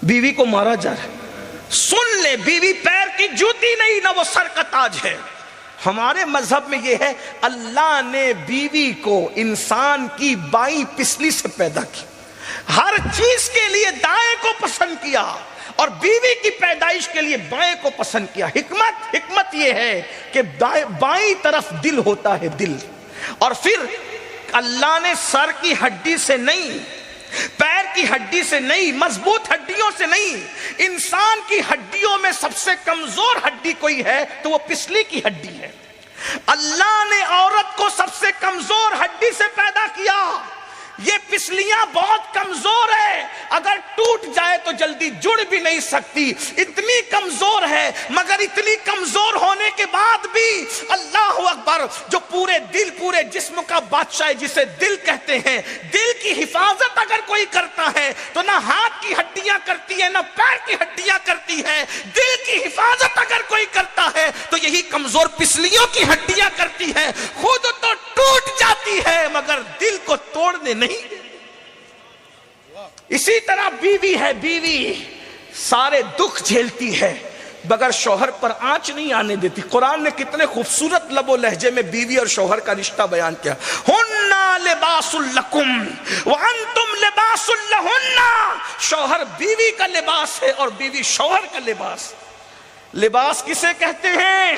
بیوی کو مارا جا رہا ہے. سن لے، بیوی پیر کی جوتی نہیں، نہ وہ سر کا تاج ہے. ہمارے مذہب میں یہ ہے اللہ نے بیوی کو انسان کی بائیں پسلی سے پیدا کی، ہر چیز کے لیے دائیں کو پسند کیا اور بیوی کی پیدائش کے لیے بائیں کو پسند کیا. حکمت یہ ہے کہ بائیں طرف دل ہوتا ہے، دل. اور پھر اللہ نے سر کی ہڈی سے نہیں، پیر کی ہڈی سے نہیں، مضبوط ہڈیوں سے نہیں، انسان کی ہڈیوں میں سب سے کمزور ہڈی کوئی ہے تو وہ پسلی کی ہڈی ہے. اللہ نے عورت کو سب سے کمزور ہڈی سے پیدا کیا. یہ پسلیاں بہت کمزور ہے، اگر ٹوٹ جائے تو جلدی جڑ بھی نہیں سکتی، اتنی کمزور ہے. مگر اتنی کمزور ہونے کے بعد بھی اللہ اکبر، جو پورے دل پورے جسم کا بادشاہ ہے جسے دل کہتے ہیں، دل کی حفاظت اگر کوئی کرتا ہے تو نہ ہاتھ کی ہڈیاں کرتی ہے نہ پیر کی ہڈیاں کرتی ہے. دل کی حفاظت اگر کوئی کرتا ہے تو یہی کمزور پسلیوں کی ہڈیاں کرتی ہے. خود تو ٹوٹ جاتی ہے مگر دل کو توڑنے نہیں. اسی طرح بیوی ہے، بیوی سارے دکھ جھیلتی ہے مگر شوہر پر آنچ نہیں آنے دیتی. قرآن نے کتنے خوبصورت لب و لہجے میں بیوی اور شوہر کا رشتہ بیان کیا. ہننا لباس لکم وانتم لباس لہن. شوہر بیوی کا لباس ہے اور بیوی شوہر کا لباس. لباس کسے کہتے ہیں؟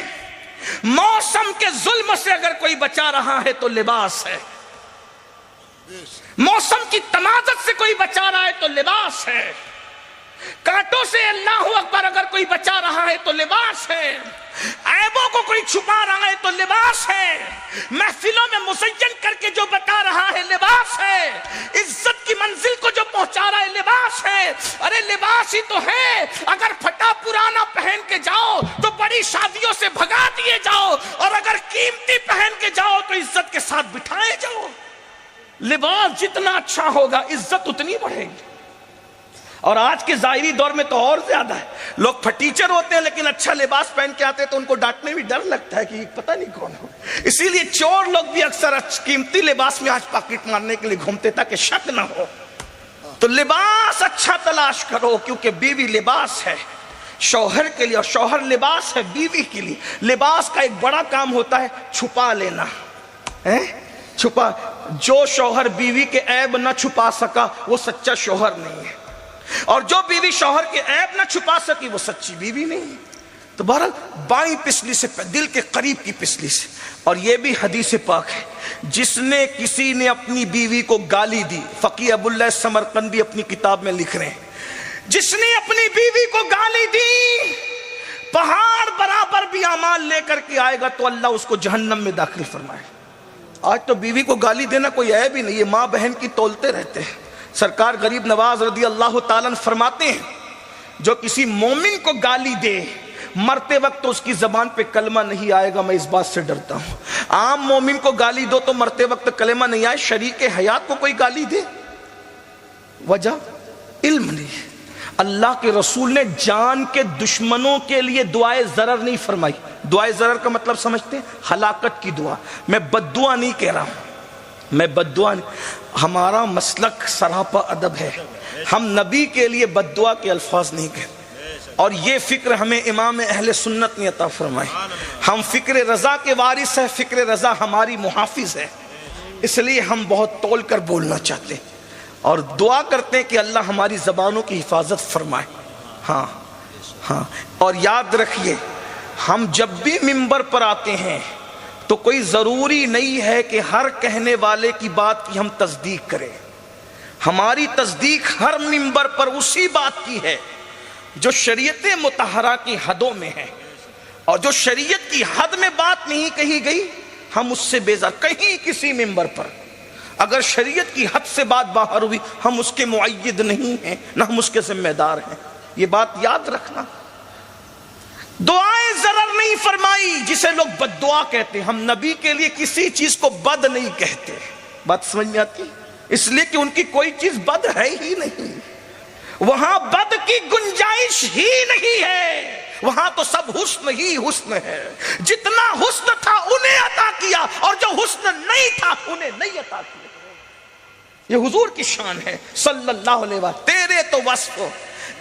موسم کے ظلم سے اگر کوئی بچا رہا ہے تو لباس ہے. موسم کی تمازت سے کوئی بچا رہا ہے تو لباس ہے. کانٹوں سے اللہ اکبر اگر کوئی بچا رہا ہے تو لباس ہے. عیبوں کو کوئی چھپا رہا ہے تو لباس ہے. محفلوں میں مزین کر کے جو بتا رہا ہے لباس ہے. عزت کی منزل کو جو پہنچا رہا ہے لباس ہے. ارے لباس ہی تو ہے. اگر پھٹا پرانا پہن کے جاؤ تو بڑی شادیوں سے بھگا دیے جاؤ اور اگر قیمتی پہن کے جاؤ تو عزت کے ساتھ بٹھائے جاؤ. لباس جتنا اچھا ہوگا عزت اتنی بڑھے گی. اور آج کے ظاہری دور میں تو اور زیادہ ہے. لوگ پھٹیچر ہوتے ہیں لیکن اچھا لباس پہن کے آتے ہیں تو ان کو ڈانٹنے بھی ڈر لگتا ہے کہ پتہ نہیں کون ہو. اسی لیے چور لوگ بھی اکثر قیمتی لباس میں آج پاکٹ مارنے کے لیے گھومتے تاکہ شک نہ ہو. تو لباس اچھا تلاش کرو کیونکہ بیوی لباس ہے شوہر کے لیے اور شوہر لباس ہے بیوی کے لیے. لباس کا ایک بڑا کام ہوتا ہے چھپا لینا. چھپا جو شوہر بیوی کے عیب نہ چھپا سکا وہ سچا شوہر نہیں ہے اور جو بیوی شوہر کے عیب نہ چھپا سکی وہ سچی بیوی نہیں ہے. تو بہرحال بائیں پسلی سے، دل کے قریب کی پسلی سے. اور یہ بھی حدیث پاک ہے، جس نے کسی نے اپنی بیوی کو گالی دی، فقیہ ابو اللہ سمرقندی اپنی کتاب میں لکھ رہے ہیں، جس نے اپنی بیوی کو گالی دی پہاڑ برابر بھی اعمال لے کر کے آئے گا تو اللہ اس کو جہنم میں داخل فرمائے. آج تو بیوی کو گالی دینا کوئی عیب ہی نہیں، یہ ماں بہن کی تولتے رہتے ہیں. سرکار غریب نواز رضی اللہ تعالیٰ فرماتے ہیں جو کسی مومن کو گالی دے مرتے وقت تو اس کی زبان پہ کلمہ نہیں آئے گا، میں اس بات سے ڈرتا ہوں. عام مومن کو گالی دو تو مرتے وقت کلمہ نہیں آئے، شریک حیات کو کوئی گالی دے وجہ علم نہیں ہے. اللہ کے رسول نے جان کے دشمنوں کے لیے دعائے ضرر نہیں فرمائی. دعائے ضرر کا مطلب سمجھتے ہیں؟ ہلاکت کی دعا. میں بد دعا نہیں کہہ رہا ہوں، میں بد دعا نہیں. ہمارا مسلک سراپا ادب ہے، ہم نبی کے لیے بد دعا کے الفاظ نہیں کہتے اور یہ فکر ہمیں امام اہل سنت نے عطا فرمائی. ہم فکر رضا کے وارث ہیں، فکر رضا ہماری محافظ ہے، اس لیے ہم بہت تول کر بولنا چاہتے ہیں اور دعا کرتے ہیں کہ اللہ ہماری زبانوں کی حفاظت فرمائے. ہاں اور یاد رکھیے ہم جب بھی منبر پر آتے ہیں تو کوئی ضروری نہیں ہے کہ ہر کہنے والے کی بات کی ہم تصدیق کریں. ہماری تصدیق ہر منبر پر اسی بات کی ہے جو شریعت مطہرہ کی حدوں میں ہے اور جو شریعت کی حد میں بات نہیں کہی گئی ہم اس سے بیزار. کہیں کسی منبر پر اگر شریعت کی حد سے بات باہر ہوئی ہم اس کے معید نہیں ہیں نہ ہم اس کے ذمہ دار ہیں. یہ بات یاد رکھنا. دعائیں ضرر نہیں فرمائی جسے لوگ بد دعا کہتے ہیں. ہم نبی کے لیے کسی چیز کو بد نہیں کہتے. بات سمجھ میں آتی؟ اس لیے کہ ان کی کوئی چیز بد ہے ہی نہیں، وہاں بد کی گنجائش ہی نہیں ہے، وہاں تو سب حسن ہی حسن ہے. جتنا حسن تھا انہیں عطا کیا اور جو حسن نہیں تھا انہیں نہیں عطا کیا. یہ حضور کی شان ہے صلی اللہ علیہ وسلم. تیرے تو وصف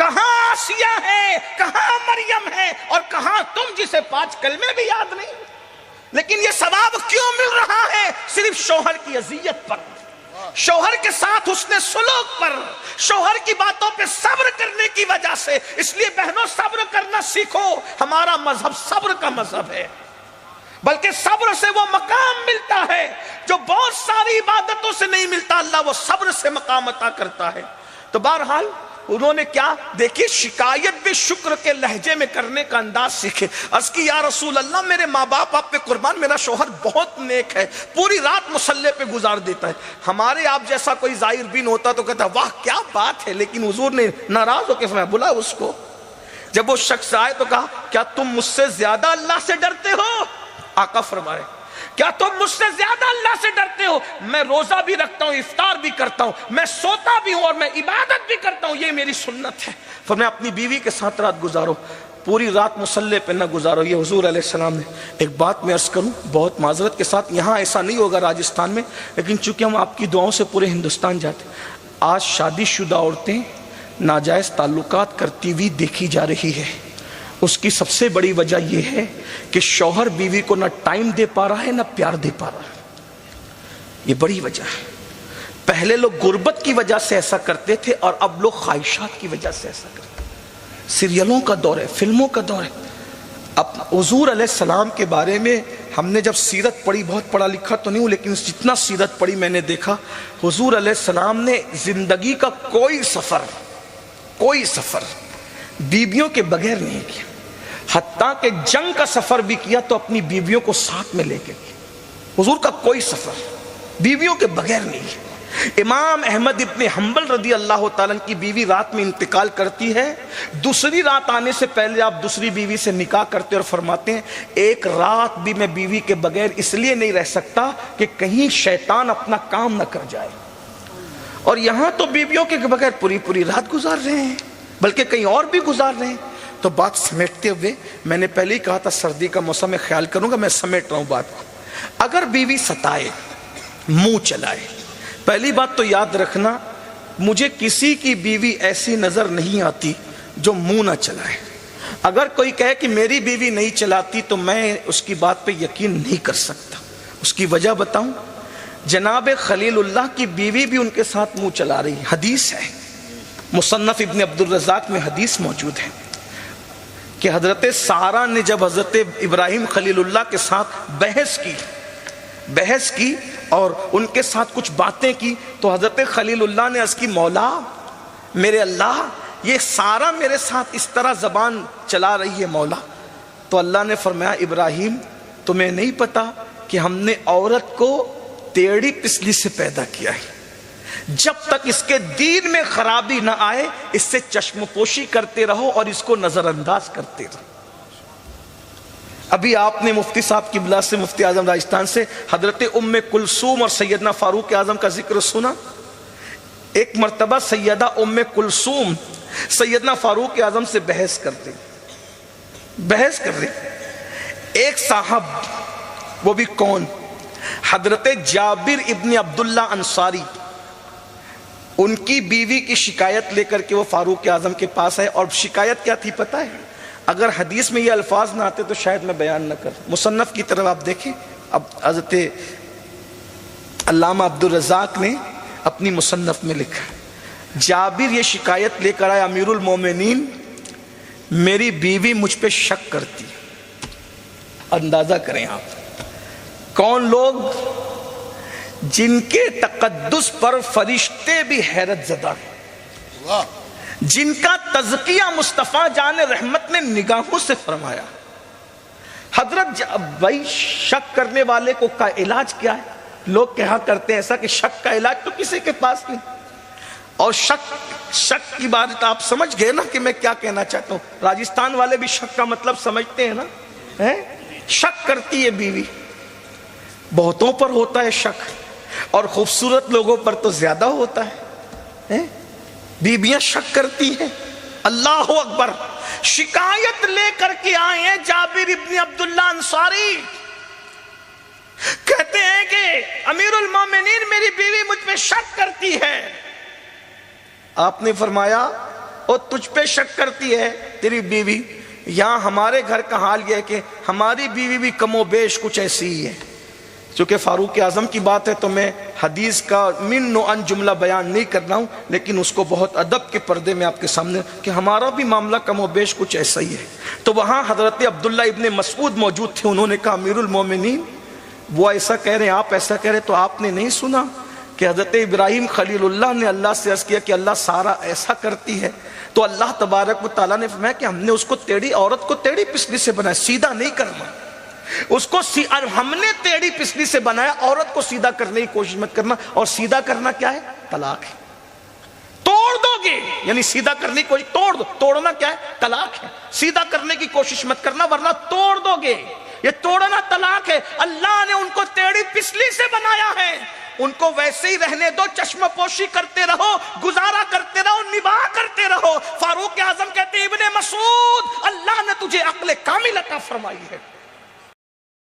کہاں آسیہ ہے، کہاں مریم ہے، اور کہاں تم جسے 5 کلمے بھی یاد نہیں؟ لیکن یہ ثواب کیوں مل رہا ہے؟ صرف شوہر کی اذیت پر، شوہر کے ساتھ حسن سلوک پر، شوہر کی باتوں پہ صبر کرنے کی وجہ سے۔ اس لیے بہنوں صبر کرنا سیکھو، ہمارا مذہب صبر کا مذہب ہے، بلکہ صبر سے وہ مقام ملتا ہے جو بہت ساری عبادتوں سے نہیں ملتا، اللہ وہ صبر سے مقام عطا کرتا ہے۔ تو بہرحال انہوں نے کیا دیکھیے، شکایت بھی شکر کے لہجے میں کرنے کا انداز سیکھے۔ عرض کی یا رسول اللہ میرے ماں باپ آپ پہ قربان، میرا شوہر بہت نیک ہے، پوری رات مصلے پہ گزار دیتا ہے۔ ہمارے آپ جیسا کوئی زائر بین ہوتا تو کہتا واہ کیا بات ہے، لیکن حضور نے ناراض ہو کے فرمایا بلا اس کو۔ جب وہ شخص آئے تو کہا کیا تم مجھ سے زیادہ اللہ سے ڈرتے ہو؟ آقا فرمائے کیا تم مجھ سے زیادہ اللہ سے ڈرتے ہو؟ میں روزہ بھی رکھتا ہوں، افطار بھی کرتا ہوں، میں سوتا بھی ہوں اور میں عبادت بھی کرتا ہوں، یہ میری سنت ہے۔ فرمایا اپنی بیوی کے ساتھ رات گزارو، پوری رات مصلے پہ نہ گزارو۔ یہ حضور علیہ السلام نے۔ ایک بات میں عرض کروں بہت معذرت کے ساتھ، یہاں ایسا نہیں ہوگا راجستھان میں، لیکن چونکہ ہم آپ کی دعاؤں سے پورے ہندوستان جاتے ہیں، آج شادی شدہ عورتیں ناجائز تعلقات کرتی ہوئی دیکھی جا رہی ہے۔ اس کی سب سے بڑی وجہ یہ ہے کہ شوہر بیوی کو نہ ٹائم دے پا رہا ہے نہ پیار دے پا رہا ہے، یہ بڑی وجہ ہے۔ پہلے لوگ غربت کی وجہ سے ایسا کرتے تھے اور اب لوگ خواہشات کی وجہ سے ایسا کرتے ہیں۔ سیریلوں کا دور ہے، فلموں کا دور ہے۔ اب حضور علیہ السلام کے بارے میں ہم نے جب سیرت پڑھی، بہت پڑھا لکھا تو نہیں ہوں لیکن جتنا سیرت پڑھی میں نے دیکھا، حضور علیہ السلام نے زندگی کا کوئی سفر بیویوں کے بغیر نہیں کیا، حتیٰ کہ جنگ کا سفر بھی کیا تو اپنی بیویوں کو ساتھ میں لے کے کیا۔ حضور کا کوئی سفر بیویوں کے بغیر نہیں ہے۔ امام احمد ابن حنبل رضی اللہ تعالیٰ کی بیوی رات میں انتقال کرتی ہے، دوسری رات آنے سے پہلے آپ دوسری بیوی سے نکاح کرتے اور فرماتے ہیں ایک رات بھی میں بیوی کے بغیر اس لیے نہیں رہ سکتا کہ کہیں شیطان اپنا کام نہ کر جائے۔ اور یہاں تو بیویوں کے بغیر پوری رات گزار رہے ہیں، بلکہ کہیں اور بھی گزار رہے ہیں۔ تو بات سمیٹتے ہوئے میں نے پہلے ہی کہا تھا سردی کا موسم میں خیال کروں گا، میں سمیٹ رہا ہوں بات کو۔ اگر بیوی ستائے، منہ چلائے، پہلی بات تو یاد رکھنا مجھے کسی کی بیوی ایسی نظر نہیں آتی جو منہ نہ چلائے۔ اگر کوئی کہے کہ میری بیوی نہیں چلاتی تو میں اس کی بات پہ یقین نہیں کر سکتا۔ اس کی وجہ بتاؤں، جناب خلیل اللہ کی بیوی بھی ان کے ساتھ منہ چلا رہی، حدیث ہے، مصنف ابن عبد الرزاق میں حدیث موجود ہے کہ حضرت سارہ نے جب حضرت ابراہیم خلیل اللہ کے ساتھ بحث کی اور ان کے ساتھ کچھ باتیں کی تو حضرت خلیل اللہ نے عرض کی مولا میرے اللہ یہ سارہ میرے ساتھ اس طرح زبان چلا رہی ہے مولا۔ تو اللہ نے فرمایا ابراہیم تمہیں نہیں پتا کہ ہم نے عورت کو ٹیڑھی پسلی سے پیدا کیا ہے، جب تک اس کے دین میں خرابی نہ آئے اس سے چشم پوشی کرتے رہو اور اس کو نظر انداز کرتے رہو۔ ابھی آپ نے مفتی صاحب کی بلا سے، مفتی اعظم راجستھان سے، حضرت ام کلثوم اور سیدنا فاروق اعظم کا ذکر سنا۔ ایک مرتبہ سیدہ ام کلثوم سیدنا فاروق اعظم سے بحث کر رہے، ایک صاحب، وہ بھی کون؟ حضرت جابر ابن عبداللہ انصاری، ان کی بیوی کی شکایت لے کر کے وہ فاروق اعظم کے پاس آئے، اور شکایت کیا تھی پتہ ہے؟ اگر حدیث میں یہ الفاظ نہ آتے تو شاید میں بیان نہ کر، مصنف کی طرف آپ دیکھیں، اب حضرت علامہ عبد الرزاق نے اپنی مصنف میں لکھا، جابر یہ شکایت لے کر آئے امیر المومنین میری بیوی مجھ پہ شک کرتی۔ اندازہ کریں آپ کون لوگ جن کے تقدس پر فرشتے بھی حیرت زدہ ہیں، جن کا تزکیہ مصطفیٰ جان رحمت نے نگاہوں سے فرمایا۔ حضرت بھائی شک کرنے والے کو کا علاج کیا ہے؟ لوگ کہا کرتے ہیں ایسا کہ شک کا علاج تو کسی کے پاس نہیں، اور شک کی بات آپ سمجھ گئے نا کہ میں کیا کہنا چاہتا ہوں۔ راجستھان والے بھی شک کا مطلب سمجھتے ہیں نا، شک کرتی ہے بیوی، بہتوں پر ہوتا ہے شک، اور خوبصورت لوگوں پر تو زیادہ ہوتا ہے۔ بیویاں شک کرتی ہیں۔ اللہ اکبر، شکایت لے کر کے آئے ہیں جابر ابن عبداللہ انصاری، کہتے ہیں کہ امیر المومنین میری بیوی مجھ پہ شک کرتی ہے۔ آپ نے فرمایا اور تجھ پہ شک کرتی ہے تیری بیوی. یہاں ہمارے گھر کا حال یہ ہے کہ ہماری بیوی بھی کم و بیش کچھ ایسی ہی ہے. چونکہ فاروق اعظم کی بات ہے تو میں حدیث کا من و ان جملہ بیان نہیں کرنا ہوں، لیکن اس کو بہت ادب کے پردے میں آپ کے سامنے کہ ہمارا بھی معاملہ کم و بیش کچھ ایسا ہی ہے. تو وہاں حضرت عبداللہ ابن مسعود موجود تھے. انہوں نے کہا امیر المومنین وہ ایسا کہہ رہے ہیں، آپ ایسا کہہ رہے، تو آپ نے نہیں سنا کہ حضرت ابراہیم خلیل اللہ نے اللہ سے عرض کیا کہ اللہ سارا ایسا کرتی ہے؟ تو اللہ تبارک و تعالیٰ نے فرمایا کہ ہم نے اس کو ٹیڑھی عورت کو ٹیڑھی پسلی سے بنایا، سیدھا نہیں کرنا اس کو. ہم نے ٹیڑھی پسلی سے بنایا، عورت کو سیدھا کرنے کی کوشش مت کرنا. اور سیدھا کرنا کیا ہے؟ طلاق ہے. توڑ دو گے یعنی سیدھا کرنے کی کوشش، توڑ دو. توڑنا کیا ہے؟ طلاق ہے. سیدھا کرنے کی کوشش مت کرنا ورنہ توڑ دو گے. یہ توڑنا طلاق ہے. اللہ نے ان کو ٹیڑھی پسلی سے بنایا ہے، ان کو ویسے ہی رہنے دو. چشم پوشی کرتے رہو، گزارا کرتے رہو، نباہ کرتے رہو. فاروق اعظم کہتے ہیں ابن مسعود اللہ نے تجھے عقل کامل عطا فرمائی ہے،